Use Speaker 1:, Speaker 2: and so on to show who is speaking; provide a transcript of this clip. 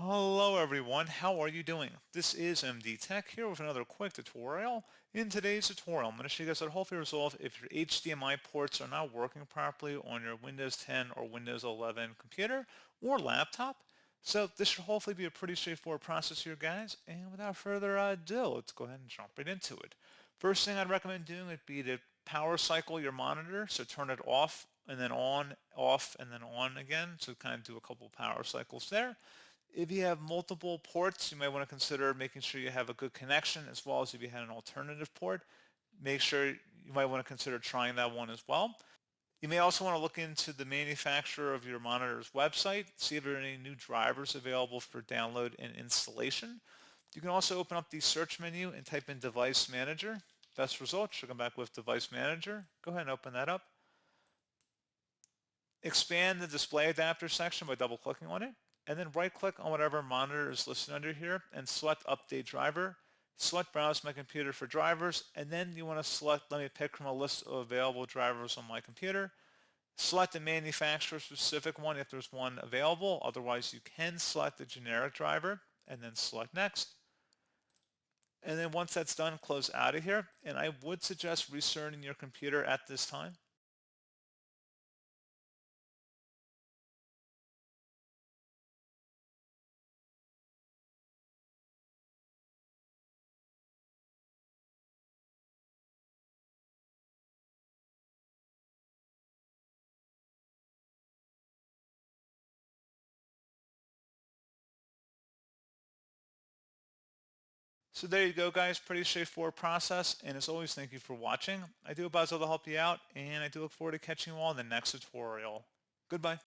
Speaker 1: Hello everyone, how are you doing? This is MD Tech here with another quick tutorial. In today's tutorial, I'm going to show you guys how to hopefully resolve if your HDMI ports are not working properly on your Windows 10 or Windows 11 computer or laptop. So this should hopefully be a pretty straightforward process here, guys. And without further ado, let's go ahead and jump right into it. First thing I'd recommend doing would be to power cycle your monitor. So turn it off and then on, off, and then on again. So kind of do a couple power cycles there. If you have multiple ports, you might want to consider making sure you have a good connection, as well as if you had an alternative port, make sure you might want to consider trying that one as well. You may also want to look into the manufacturer of your monitor's website, see if there are any new drivers available for download and installation. You can also open up the search menu and type in Device Manager. Best result should come back with Device Manager. Go ahead and open that up. Expand the display adapter section by double-clicking on it, and then right-click on whatever monitor is listed under here and select Update Driver. Select Browse My Computer for drivers, and then you want to select Let me pick from a list of available drivers on my computer. Select the manufacturer-specific one if there's one available. Otherwise, you can select the generic driver, and then select Next. And then once that's done, close out of here. And I would suggest restarting your computer at this time. So there you go, guys. Pretty straightforward process. And as always, thank you for watching. I do hope I was able to help you out, and I do look forward to catching you all in the next tutorial. Goodbye.